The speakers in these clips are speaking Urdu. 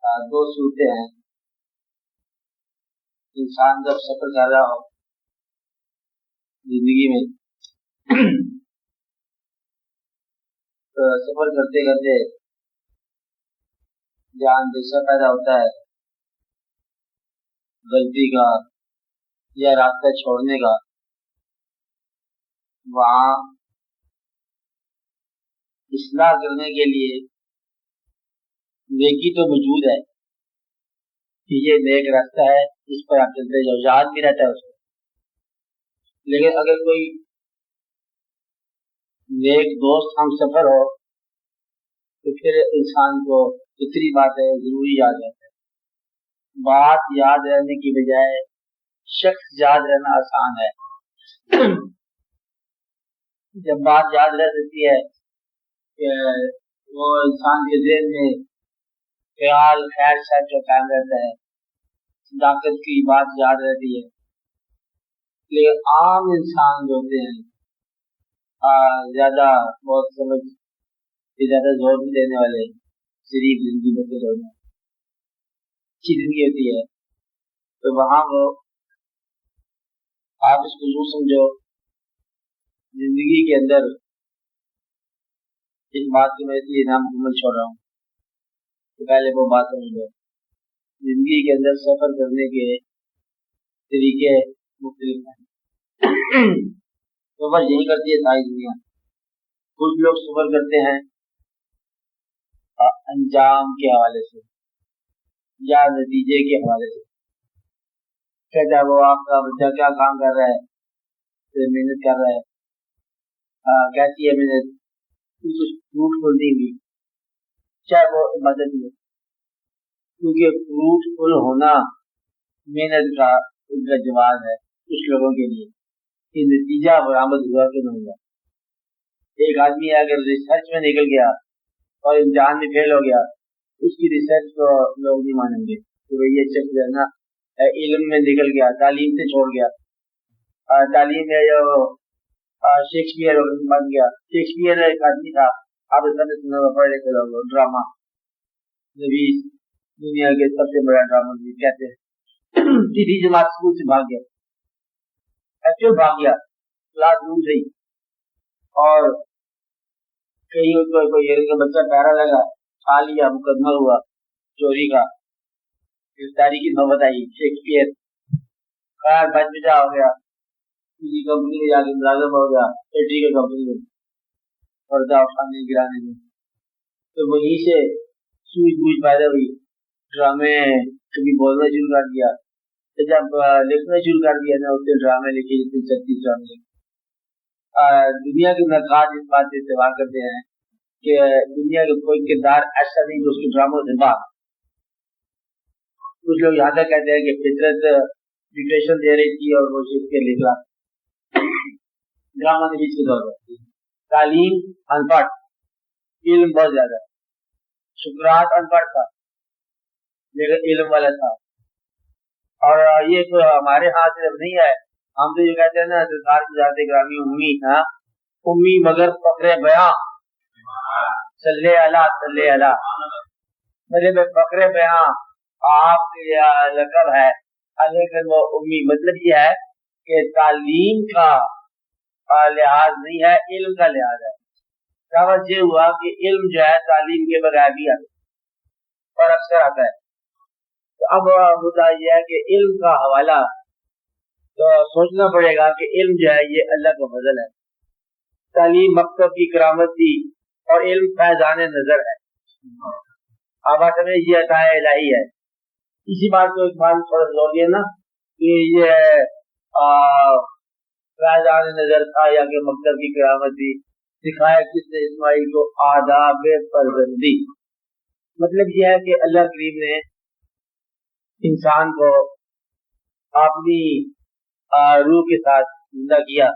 دو صورتیں ہیں. انسان جب سفر کر رہا ہو زندگی میں تو سفر کرتے کرتے جہاں اندیشہ پیدا ہوتا ہے غلطی کا یا راستہ چھوڑنے کا، وہاں اصلاح کرنے کے لیے نیکی تو موجود ہے کہ یہ نیک راستہ ہے، اس پر آپ چلتے جاؤ، یاد بھی رہتا ہے اس کو. لیکن اگر کوئی نیک دوست ہم سفر ہو تو پھر انسان کو فطری بات ہے، ضروری یاد رہتا ہے. بات یاد رہنے کی بجائے شخص یاد رہنا آسان ہے. جب بات یاد رہ سکتی ہے کہ وہ انسان کے ذہن میں خیال خیر شر جو قائم رہتا ہے، صداقت کی بات یاد رہتی ہے. لیکن عام انسان جو ہوتے ہیں زیادہ بہت سمجھ زیادہ زور نہیں دینے والے، شریف زندگی بسر ہونا اچھی زندگی ہوتی ہے، تو وہاں وہ آپ اس کو یوں سمجھو، زندگی کے اندر اس بات کو میں اس لیے نام مکمل چھوڑ رہا ہوں تو پہلے وہ بات سمجھ لو. زندگی کے اندر سفر کرنے کے طریقے مختلف ہیں. سفر یہی کرتی ہے ساری دنیا. کچھ لوگ سفر کرتے ہیں انجام کے حوالے سے یا نتیجے کے حوالے سے. کہتا وہ آپ کا بچہ کیا کام کر رہا ہے، محنت کر رہا ہے، کیسی ہے محنت، فروٹفل نہیں ہوئی، چاہے وہ عبادت میں، کیونکہ فروٹفل ہونا محنت کا ان کا جواز ہے کچھ لوگوں کے لیے کہ نتیجہ برآمد ہوا کہ نہیں ہوا. ایک آدمی اگر ریسرچ میں نکل گیا اور امتحان میں فیل ہو گیا، اس کی ریسرچ کو لوگ نہیں مانیں گے کہ یہ شخص جو ہے نا علم میں نکل گیا، تعلیم سے چھوڑ گیا. تعلیم میں جو شیکسپیئر بن گیا. شیکسپیئر ایک آدمی تھا، آپ سنا پڑھ لکھے لوگ، ڈرامہ نویس، دنیا کے سب سے بڑا ڈرامہ نویس کہتے ہیں. تیسری جماعت اسکول سے بھاگ گیا، ایکچوئل بھاگ گیا، کلاس روم سے ہی. اور کہیں کوئی بچہ پیارا لگا، کھا لیا، مقدمہ ہوا چوری کا، گرفتاری کی نوبت آئی. شیکسپیئر خیر بچ بچا ہو گیا، کسی کمپنی میں جا کے ملازم ہو گیا، فیکٹری کی کمپنی میں پردہ اٹھانے گرانے میں. تو وہیں سے سوجھ بوجھ پیدا ہوئی، ڈرامے کبھی بولنا شروع کر دیا. جب لکھنا شروع کر دیا نا، اس کے ڈرامے لکھے جتنے 36 ڈرامے. دنیا کے نقاد اس بات سے اتفاق کرتے ہیں کہ دنیا کے کوئی کردار ایسا نہیں جو اس کے ڈراموں سے باہر. کچھ لوگ یہاں تک کہتے ہیں کہ فطرت ڈکٹیشن دے رہی تھی اور وہ شیخ کے لکھ رہا ڈرامہ نویس کے طور پر. تعلیم ان پڑھ، علم بہت زیادہ. سقراط ان پڑھ تھا لیکن علم والا تھا. اور یہ تو ہمارے ہاتھ صرف نہیں ہے، ہم تو یہ کہتے ہیں نا سرکار کی ذات گرامی امی تھا، امی مگر فخر بیاں، صلی اللہ صلی اللہ، مطلب فخر بیاں آپ کا لقب ہے، لیکن وہ امی. مطلب یہ ہے کہ تعلیم کا لحاظ نہیں ہے، علم کا لحاظ ہے. دعوت یہ ہوا کہ علم جو ہے تعلیم کے بغیر بھی آتا ہے اور اکثر آتا ہے. تو اب مدعا یہ ہے کہ علم کا حوالہ تو سوچنا پڑے گا کہ علم جو ہے یہ اللہ کا فضل ہے. تعلیم مکتب کی کرامت تھی اور علم فیضان نظر ہے. اب آتا ہے یہ عطا الہی ہے. اسی بات کو ایک بار تھوڑا زور دیا نا کہ یہ فیضان نظر تھا یا کہ مکتب کی کرامت تھی. سکھایا کس نے اسماعیل کو آداب فرزندی. مطلب یہ ہے کہ اللہ کریم نے انسان کو اپنی روح کے ساتھ زندہ کیا.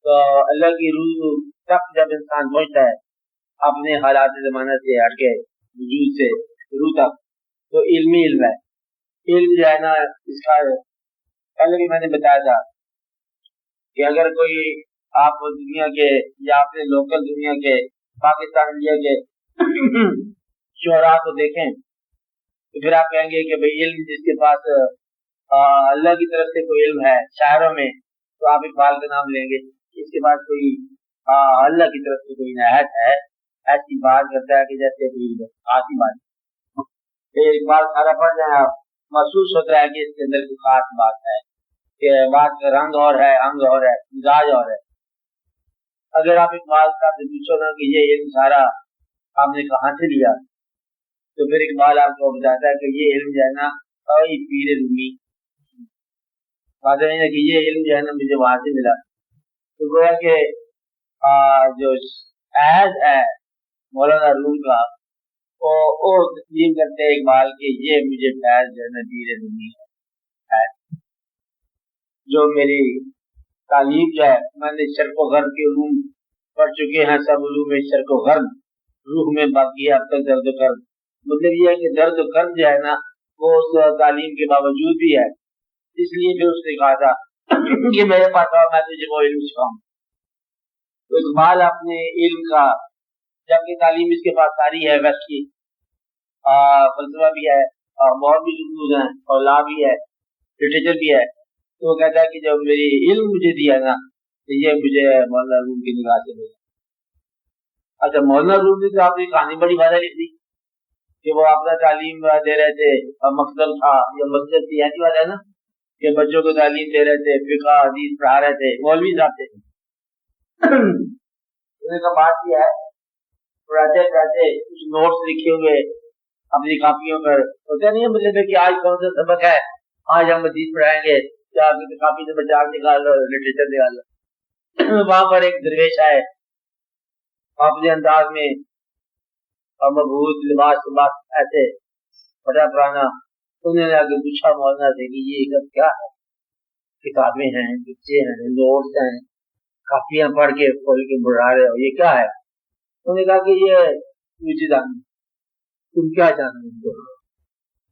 تو اللہ کی روح تک جب انسان پہنچتا ہے اپنے حالات زمانہ سے ہٹ کے وجود سے روح تک، تو علمی علم ہے. علم جو ہے نا اس کا پہلے بھی میں نے بتایا تھا کہ اگر کوئی آپ دنیا کے یا اپنے لوکل دنیا کے پاکستان انڈیا کے شعراء کو دیکھیں تو پھر آپ کہیں گے کہ بھئی علم جس کے پاس اللہ کی طرف سے کوئی علم ہے شاعروں میں تو آپ اقبال کا نام لیں گے، اس کے بعد کوئی اللہ کی طرف سے کوئی عنایت ہے ایسی بات کرتا ہے کہ جیسے کوئی خاصی بات ایک بار سارا پڑھ جائیں آپ محسوس ہوتا ہے کہ اس کے اندر کوئی خاص بات ہے کہ بات کا رنگ اور ہے، انگ اور ہے، مزاج اور ہے۔ اگر آپ اقبال صاحب سے پوچھو نا کہ یہ علم سارا آپ نے کہاں سے لیا تو پھر اقبال آپ کو بتاتا ہے کہ یہ علم جو ہے نا پیر رومی بات ہے کہ یہ علم جو ہے نا مجھے وہاں سے ملا، تو گویا کہ جو عہد ہے مولانا روم کا وہ تسلیم کرتے ہیں اقبال کے یہ مجھے فیض جو ہے نا پیر رومی ہے، جو میری تعلیم جو ہے میں نے شرق و غرب کے علوم پڑھ چکے ہیں، سب علوم شرق و غرب، روح میں باقی ہے اب تک درد و کرب، مطلب یہ ہے کہ درد و کرب جو ہے نا وہ اس تعلیم کے باوجود بھی ہے، اس لیے پھر اس نے کہا تھا کہ میرے پاس آؤ میں تجھے وہ علم سکھاؤں۔ تو اقبال اپنے علم کا جبکہ تعلیم اس کے پاس ساری ہے، ویسٹ کی فلسفہ بھی ہے اور بہت بھی جزوز ہیں اور لا بھی ہے، لٹریچر بھی ہے، تو وہ کہتا ہے کہ جب میری علم مجھے دیا نا تو یہ مجھے مولانا روم کی نگاہ سے ملا۔ اچھا مولانا روم نے تو آپ کی کہانی بڑی بات لکھ دی کہ وہ اپنا تعلیم دے رہے تھے اور مقصد تھا یا مقصد تھی، ایسی بات ہے نا کہ بچوں کو تعلیم دے رہے تھے، فقہ حدیث پڑھا رہے تھے، مولوی صاحب تھے۔ انہوں نے بات کیا ہے پڑھاتے پڑھاتے کچھ نوٹس لکھے ہوئے اپنی کاپیوں پر، ہوتا نہیں ہے مطلب کہ آج کون سا سبق ہے، آج ہم حدیث پڑھائیں گے، کاپی سے بچا نکال لو، لٹریچر نکال لو۔ وہاں پر ایک درویش آئے اپنے انداز میں مبہوت لباس ایسے بڑا پرانا، انہوں نے آگے پوچھا مولانا سے کہ یہ سب کیا ہے؟ کتابیں ہیں، بچے ہیں، نوٹس ہیں، کاپیاں پڑھ کے کھول کے بڑھا رہے ہو، یہ کیا ہے؟ انہوں نے کہا کہ یہ مجھے جانو، تم کیا جانو گے؟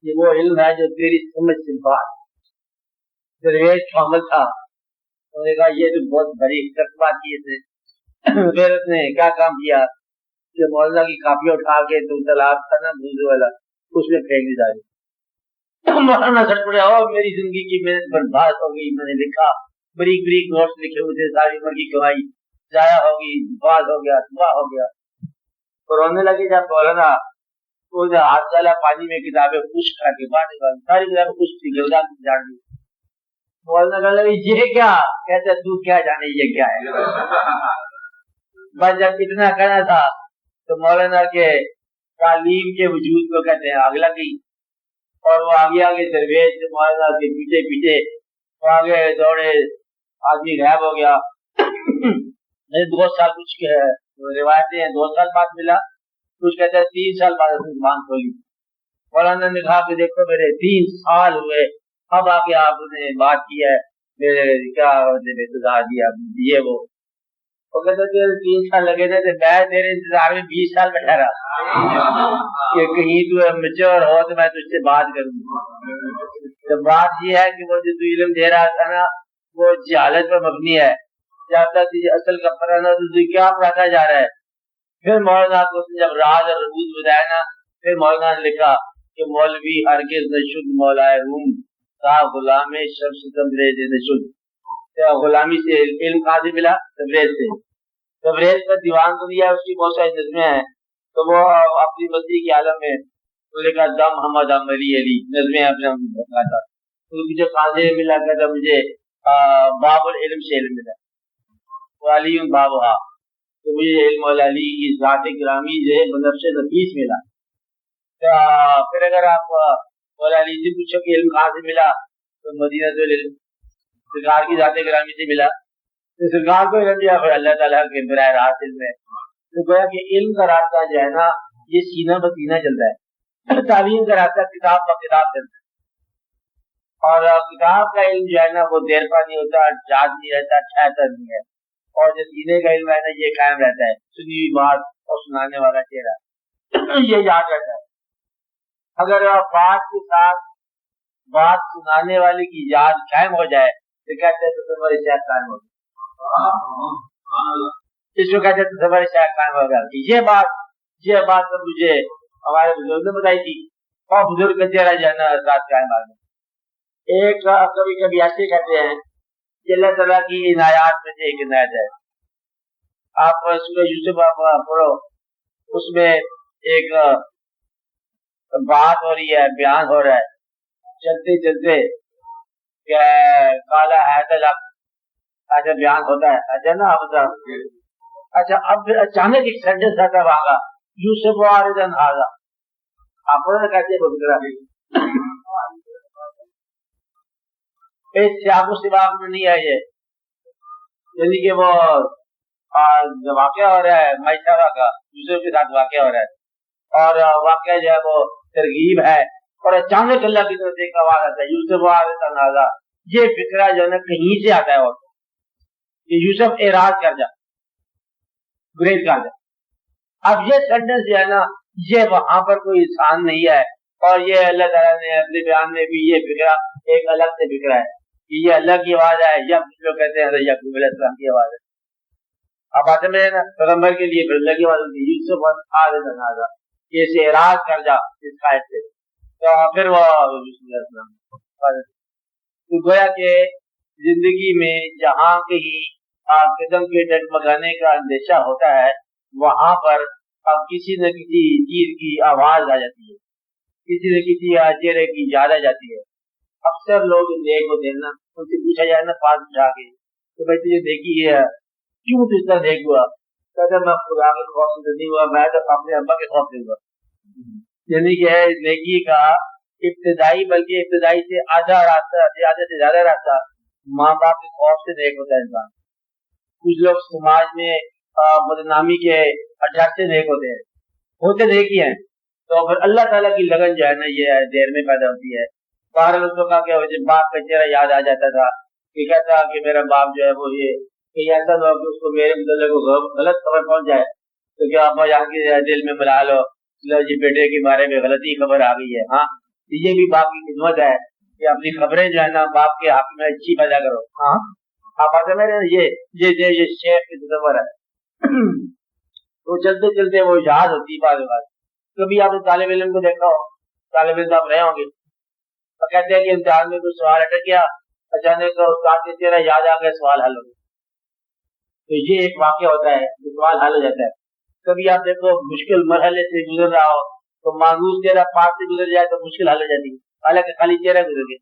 یہ وہ علم ہے جو تیری سمجھ سے باہر۔ درویش شامل تھا، انہوں نے کہا یہ تو بہت بڑی بات کی اس نے۔ پھر اس نے کیا کام کیا کہ مولانا کی کاپی اٹھا کے تو تالاب تھا نا بوزو والا، اس میں پھینک دی ڈالی۔ مولانا سر پڑے او میری زندگی کی محنت برباد ہو گئی، میں نے لکھا بریک بریک نوٹس لکھے ہوئے تھے، ساری عمر کی کمائی ضائع ہوگی، برباد ہو گیا، تباہ ہو گیا۔ اور رونے لگے جب مولانا وہ ہاتھ ڈالا پانی میں، کتابیں خشک کر کے باہر ساری کتابیں خشک تھی، گلگا جاڑ دی۔ مولانا کہنے لگے یہ کیا؟ کہتے تو کیا جانے یہ کیا ہے؟ بس جب اتنا کہنا تھا تو مولانا کے تعلیم کے وجود کو کہتے ہیں آگ لگی، اور وہ آگے آگے درویش مولانا کے پیچھے پیچھے وہ آگے دوڑے، آدمی غائب ہو گیا۔ 2 سال کچھ روایتیں ہیں 2 سال بعد ملا، کچھ کہتے ہیں 3 سال بعد زبان کھولی۔ مولانا نے کہا کہ دیکھو میرے 3 سال ہوئے، اب آگے آپ نے بات کی ہے میرے کیا انتظار دیا یہ وہ کہتے کہ 3 سال لگے تھے تو میں تیرے انتظار میں 20 سال بیٹھا رہا کہ کہیں تو میچور ہو تو میں تجھ سے بات کروں۔ تو بات یہ ہے کہ وہ جو تو علم دے رہا تھا نا وہ جہالت پر مبنی ہے، جب تک تجھے اصل کا پتہ نہ تو کیا پڑھاتا جا رہا ہے۔ پھر مولانا کو جب راز اور رموز بتایا نا، پھر مولانا نے لکھا کہ مولوی ہرگز نہ شد مولا روم کا غلام شمس تبریز نہ شد۔ غلامی سے علم کہاں سے ملا؟ تبریز سے۔ تبریز کا دیوان تو دیا، اس کی بہت ساری نظمیں ہیں، تو وہ اپنی مسیح کے عالم میں لکھا دم حمد علی علی نظمیں اپنے بتاتا۔ تو مجھے کہاں سے ملا؟ کہتا مجھے باب العلم سے علم ملا، علی بابا، تو مجھے علم علی کی ذات گرامی جو ہے بنفس نفیس ملا۔ پھر اگر آپ مولا علی سے پوچھو کہ علم کہاں سے ملا تو مدینہ العلم، سرکار کی ذات گرامی سے ملا، تو سرکار کو علم دیا، پھر اللہ تعالیٰ کے براہ راست علم ہے۔ تو گویا کہ علم کا راستہ جو ہے نا یہ سینہ بسینہ چلتا ہے، تعلیم کا راستہ کتاب با کتاب چلتا ہے، اور کتاب کا علم جو ہے نا وہ دیر پا نہیں ہوتا، یاد نہیں رہتا، ٹھہرتا نہیں ہے، اور جو سینے کا علم ہے نا یہ قائم رہتا ہے، سنی ہوئی بات اور سنانے والا چہرہ یہ یاد رہتا ہے۔ اگر بات کے ساتھ بات سنانے والے کی یاد قائم ہو جائے تو کہتے ہیں تصور شاید قائم ہو گیا، اس کو کہتے ہیں تصور شاید قائم ہو گیا۔ یہ بات تو مجھے ہمارے بزرگ نے بتائی تھی اور بزرگ کا چہرہ جو ہے نا رات قائم آ گیا۔ ایک کبھی کبھی ایسے کہتے ہیں کہ اللہ تعالیٰ کی عنایات میں سے ایک عنایت ہے، آپ سورہ یوسف آپ پڑھو، اس میں ایک بات ہو رہی ہے، بیان ہو رہا ہے چلتے چلتے کہ کالا ہے تلک، ایسا بیان ہوتا ہے، ایسا نا مطلب اچھا اب پھر اچانک ایک سینٹنس آتا وہاں کا یوسف واردن حاضا، آپ کہتے ہیں اس سیاق و سباق میں نہیں ہے یہ، یعنی کہ وہ واقعہ ہو رہا ہے معیشہ کا یوسف کے ساتھ واقعہ ہو رہا ہے، اور واقعہ جو ہے وہ ترغیب ہے، اور اچانک اللہ کی طرف سے ایک آواز آتا ہے یوسف واردن حاضا، یہ فکرہ جو ہے نا کہیں سے آتا ہے، اور کہ یوسف اعراض کر جا، گریز کر جا۔ اب یہ سینٹنس جو ہے نا یہ وہاں پر کوئی انسان نہیں ہے، اور یہ اللہ تعالیٰ نے اپنے بیان میں بھی یہ فکرہ ایک الگ سے فکرہ ہے کہ یہ اللہ کی آواز ہے، یا کچھ لوگ کہتے ہیں یعقوب علیہ السلام کی آواز ہے۔ اب آتے میں نا پیغمبر کے لیے پھر اللہ کی آواز ہوتی ہے یوسف آدھا کہ اسے اعراض کر جا اس قائد سے، تو پھر وہ یوسف علیہ السلام تو گویا کہ زندگی میں جہاں کہیں قدم کے ڈگمگانے کا اندیشہ ہوتا ہے وہاں پر اب کسی نہ کسی چیز کی آواز آ جاتی ہے، کسی نہ کسی چہرے کی یاد آ جاتی ہے۔ اکثر لوگ نیک ہوتے ہیں نا، ان سے پوچھا جائے نا پاس اٹھا کے تو بھائی تجھے دیکھی ہے کیوں تو اتنا نیک ہوا، کہتے میں خدا کے خوف سے نہیں ہوا، میں تو اپنے ابا کے خوف سے ہوا۔ یعنی کہ نیکی کا ابتدائی بلکہ ابتدائی سے آدھا راستہ، آدھے سے زیادہ راستہ ماں باپ کے خوف سے نیک ہوتا ہے انسان۔ کچھ لوگ سماج میں بدنامی کے اڈر سے نیک ہوتے نیک ہی ہیں، تو پھر اللہ تعالیٰ کی لگن جو ہے نا یہ دیر میں پیدا ہوتی ہے۔ باہر لوگوں کا کہ باپ کا چہرہ یاد آ جاتا تھا کہ کہتا کہ میرا باپ جو ہے وہ یہ کہ ایسا نہ ہو کہ اس کو میرے متعلق غلط خبر پہنچ جائے تو کیا ابا جان کے دل میں ملا لو جی بیٹے کے بارے میں غلطی خبر آ گئی ہے۔ ہاں یہ بھی باپ کی خدمت ہے کہ اپنی خبریں جو ہے نا باپ کے حق میں اچھی پیدا کرو۔ ہاں آپ آتے میرے یہ شیخ کی تصور ہے تو چلتے چلتے وہ یاد ہوتی ہے بعض بات۔ کبھی آپ نے طالب علم کو دیکھا ہو، طالب علم آپ رہے ہوں گے، اور کہتے ہیں کہ امتحان میں کوئی سوال اٹک گیا، اچانک استاد کے چہرہ یاد آ گیا، سوال حل ہو گیا، تو یہ ایک واقعہ ہوتا ہے کہ سوال حل ہو جاتا ہے۔ کبھی آپ دیکھو مشکل مرحلے سے گزر رہا ہو تو مانوس چہرہ پاس سے گزر جائے تو مشکل حل ہو جاتی ہے، حالانکہ خالی چہرہ گزر گیا۔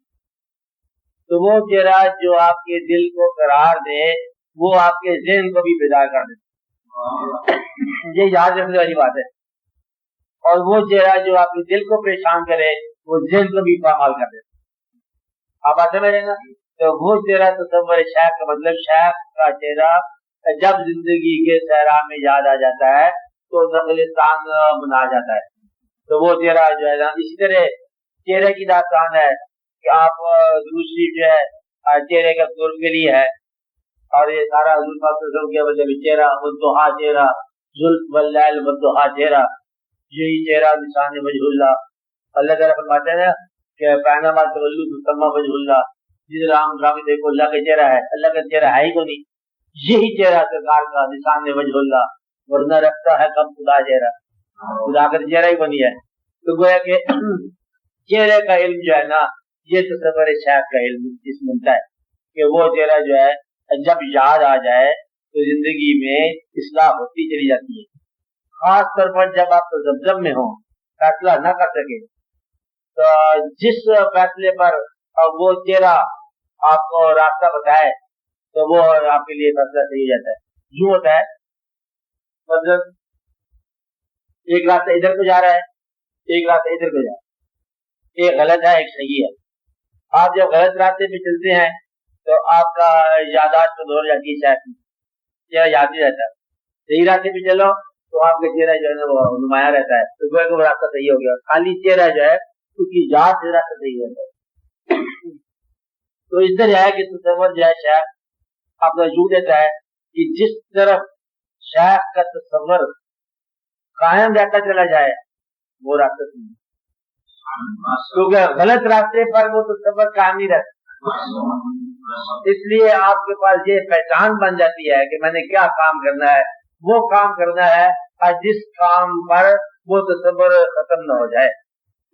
تو وہ چہرہ جو آپ کے دل کو قرار دے وہ آپ کے ذہن کو بھی بیدار کر دے، یہ یاد رکھنے والی بات ہے۔ اور وہ چہرہ جو آپ کے دل کو پریشان کرے وہ ذہن کو بھی پامال کر دے۔ آپ آتے میں نا تو وہ چہرہ تصور شیخ کا مطلب شیخ کا چہرہ جب زندگی کے صحرا میں یاد آ جاتا ہے تو نقلستان بنا جاتا ہے۔ تو وہ چہرہ جو ہے نا اسی طرح چہرے کی داستان ہے کہ آپ دوسری جو ہے چہرے کا قرب کے لیے ہے، اور یہ سارا حضور پاک صلی اللہ علیہ وسلم کے وجہ چہرہ والضحیٰ چہرہ، زلف واللیل والضحیٰ چہرہ، یہی چہرہ نشان وجہ اللہ۔ اللہ تعالیٰ فرماتے ہیں کہ بینما تولوا ثم وجہ اللہ، جس رام رامی دیکھو اللہ کا چہرہ ہے، اللہ کا چہرہ ہے ہی کو نہیں، یہی چہرہ سرکار کا نشان وجہ اللہ، ورنہ رکھتا ہے کم خدا چہرہ، خدا کا چہرہ ہی بنی ہے۔ تو گویا کہ چہرے کا علم جو ہے نا یہ تصور شیخ کا علم اس ملتا ہے کہ وہ چہرہ جو ہے جب یاد آ جائے تو زندگی میں اصلاح ہوتی چلی جاتی ہے۔ خاص طور پر جب آپ زمزم میں ہوں، فیصلہ نہ کر سکے تو جس فیصلے پر وہ چہرہ آپ کو راستہ بتائے تو وہ آپ کے لیے فیصلہ صحیح ہو جاتا ہے۔ یوں ہوتا ہے مطلب ایک راستہ ادھر کو جا رہا ہے، ایک راستہ ادھر کو جا رہا ہے، ایک غلط ہے ایک صحیح ہے۔ آپ جب غلط راستے پہ چلتے ہیں تو آپ کا یادداشت تو دور جاتی ہے، چہرہ یاد ہی رہتا ہے۔ صحیح راستے پہ چلو تو آپ کا چہرہ جو ہے نا وہ نمایاں رہتا ہے، تو وہ راستہ صحیح ہو گیا۔ خالی چہرہ جو ہے اس کی یاد سے راستہ صحیح ہوتا ہے۔ تو اس طرح ہے کہ تصور جو ہے شیخ آپ کا یوں دیتا ہے کہ جس طرف شیخ کا تصور قائم رہتا چلا جائے وہ راستہ صحیح، کیونکہ غلط راستے پر وہ تصور قائم نہیں رہتا۔ اس لیے آپ کے پاس یہ پہچان بن جاتی ہے کہ میں نے کیا کام کرنا ہے، وہ کام کرنا ہے اور جس کام پر وہ تصور ختم نہ ہو جائے۔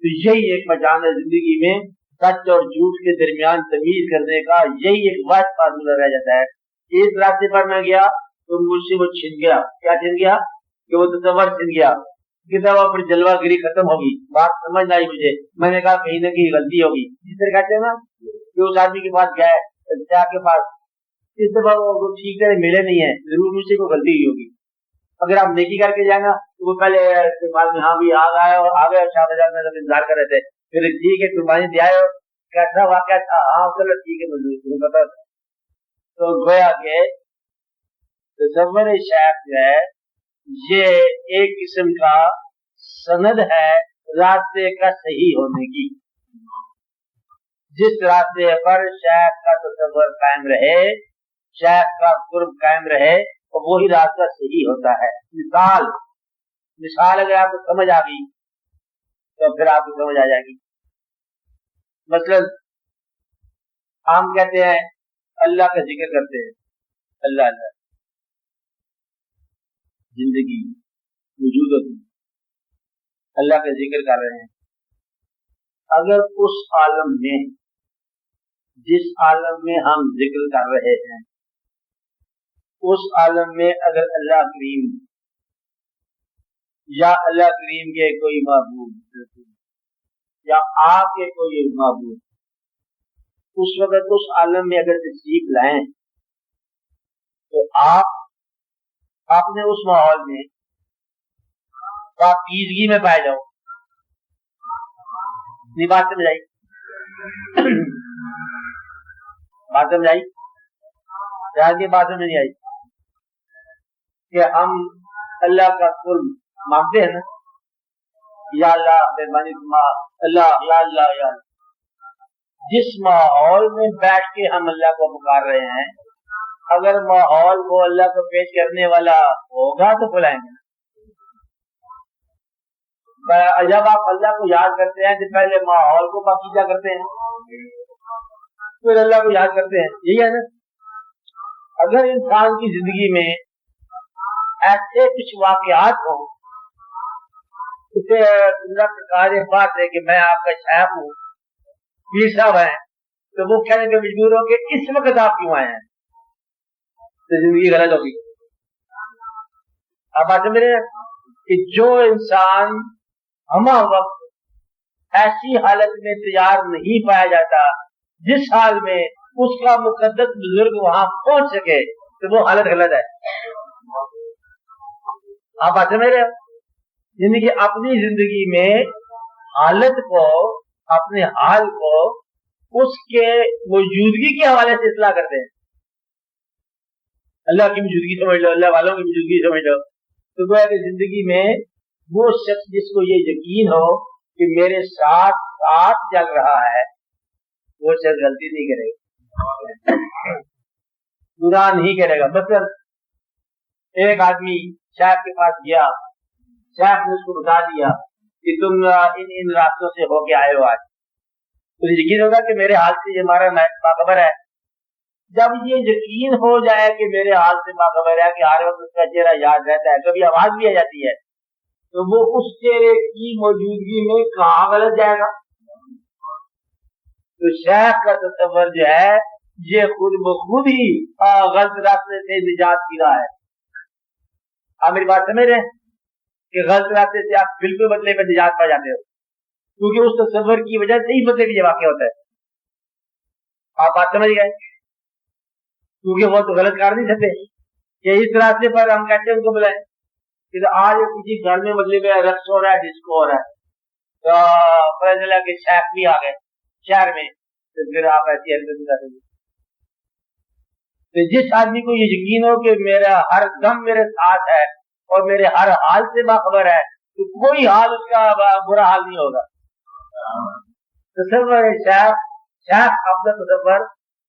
تو یہی ایک پہچان ہے زندگی میں، سچ اور جھوٹ کے درمیان تمیز کرنے کا یہی ایک واحد فارمولہ رہ جاتا ہے۔ اس راستے پر میں گیا تو مجھ سے وہ چھن گیا، کیا چھن گیا کہ وہ تصور چھن گیا، کتابوں پر جلوہ گری ختم ہوگی، بات سمجھ آئی مجھے، میں نے کہا کہیں نہ کہیں غلطی ہوگی، جس طرح کہتے ہیں نا کہ اس آدمی کے پاس گئے شاہ کے پاس، اس دفعہ وہ ٹھیک طرح ملے نہیں ہے، ضرور مجھ سے کوئی غلطی ہوئی ہوگی۔ اگر آپ نیکی کر کے جائیں نا تو وہ پہلے استعمال میں ہاں بھی آ گئے اور آ گئے، شاہ بازار میں انتظار کر رہے تھے، پھر ٹھیک ہے قربانی دے آئے، کیسا واقعہ تھا، ہاں چلو ٹھیک ہے مجھے پتا۔ تو گویا کہ تصور شیخ جو ہے یہ ایک قسم کا سند ہے راستے کا صحیح ہونے کی۔ جس راستے پر شیخ کا تصور قائم رہے، شیخ کا قرب قائم رہے، تو وہی راستہ صحیح ہوتا ہے۔ مثال اگر آپ کو سمجھ آ گئی تو پھر آپ کو سمجھ آ جائے گی۔ مثلا ہم کہتے ہیں اللہ کا ذکر کرتے ہیں، اللہ اللہ زندگی وجود اللہ کا ذکر کر رہے ہیں۔ اگر اس عالم میں، جس عالم میں ہم ذکر کر رہے ہیں، اس عالم میں اگر اللہ کریم یا اللہ کریم کے کوئی معبود یا آپ کے کوئی معبود اس وقت اس عالم میں اگر تشریف لائیں تو آپ نے اس ماحول میں پاکیزگی میں پائے جاؤ۔ نہیں بات سمجھ آئی؟ بات سمجھ آئی؟ یاد کی بات سمجھ نہیں آئی کہ ہم اللہ کا قرب مانگتے ہیں نا، یا اللہ مہربانی فرما، اللہ یا اللہ یا اللہ۔ جس ماحول میں بیٹھ کے ہم اللہ کو پکار رہے ہیں، اگر ماحول کو اللہ کو پیش کرنے والا ہوگا تو بلائیں گے۔ جب آپ اللہ کو یاد کرتے ہیں تو پہلے ماحول کو پاکیزہ کرتے ہیں، پھر اللہ کو یاد کرتے ہیں، یہی ہے نا۔ اگر انسان کی زندگی میں ایسے کچھ واقعات ہوں، اسے اللہ کا بات ہے کہ میں آپ کا شیخ ہوں، پیر صاحب ہیں، تو وہ کہنے کے مجبور ہو کہ اس وقت آپ کیوں آئے ہیں، تو زندگی غلط ہوگی۔ آپ بات سمجھ رہے ہیں کہ جو انسان ہمہ وقت ایسی حالت میں تیار نہیں پایا جاتا جس حال میں اس کا مقدس بزرگ وہاں پہنچ سکے، تو وہ حالت غلط ہے۔ آپ بات سمجھ رہے ہیں، یعنی کہ اپنی زندگی میں حالت کو، اپنے حال کو اس کے موجودگی کے حوالے سے اصلاح کرتے ہیں۔ اللہ کی موجودگی سمجھ لو، اللہ والوں کی موجودگی سمجھ لو، تو گویا کہ زندگی میں وہ شخص جس کو یہ یقین ہو کہ میرے ساتھ ساتھ چل رہا ہے، وہ شخص غلطی نہیں کرے گا، گناہ نہیں کرے گا۔ مثلا ایک آدمی شیخ کے پاس گیا، شیخ نے اس کو بتا دیا کہ تم ان راستوں سے ہو کے آئے ہو، آج تو یقین ہوگا کہ میرے حال سے یہ ہمارا باخبر ہے۔ جب یہ یقین ہو جائے کہ میرے حال سے باخبر ہے، کہ ہر وقت اس کا چہرہ یاد رہتا ہے، کبھی آواز بھی آ جاتی ہے، تو وہ اس چہرے کی موجودگی میں کہاں غلط جائے گا؟ تو شیخ کا تصور جو ہے یہ خود بخود ہی غلط راستے سے نجات کی راہ ہے۔ آپ میری بات سمجھ رہے ہیں کہ غلط راستے سے آپ بالکل بدلے میں نجات پا جاتے ہو، کیونکہ اس تصور کی وجہ سے ہی بدلے میں یہ واقع ہوتا ہے۔ آپ بات سمجھ گئے؟ کیونکہ وہ تو غلط کر نہیں سکتے کہ اس راستے پر ہم کہتے ہیں ان کو بلائیں کہ آج کسی گھر میں بدلے میں رقص ہو رہا ہے، ڈسکو ہو رہا ہے، تو پتہ چلا کہ شیخ بھی آ گئے شہر میں، تو پھر آپ ایسی حرکت نہیں کر سکتے۔ تو جس آدمی کو یہ یقین ہو کہ میرا ہر دم میرے ساتھ ہے اور میرے ہر حال سے باخبر ہے، تو کوئی حال اس کا برا حال نہیں ہوگا۔ تصور شیخ اپنا تصور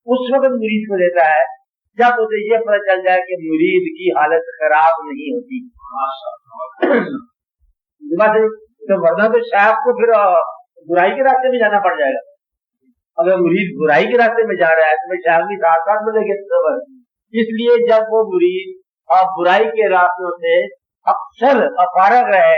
اس وقت مرید کو دیتا ہے جب اسے یہ پتہ چل جائے کہ مرید کی حالت خراب نہیں ہوتی، تو ورنہ تو شیخ کو پھر برائی کے راستے میں جانا پڑ جائے گا۔ اگر مرید برائی کے راستے میں جا رہا ہے تو شیخ بھی ساتھ ساتھ ملے گا تصور۔ اس لیے جب وہ مرید برائی کے راستوں سے اکثر فارغ رہے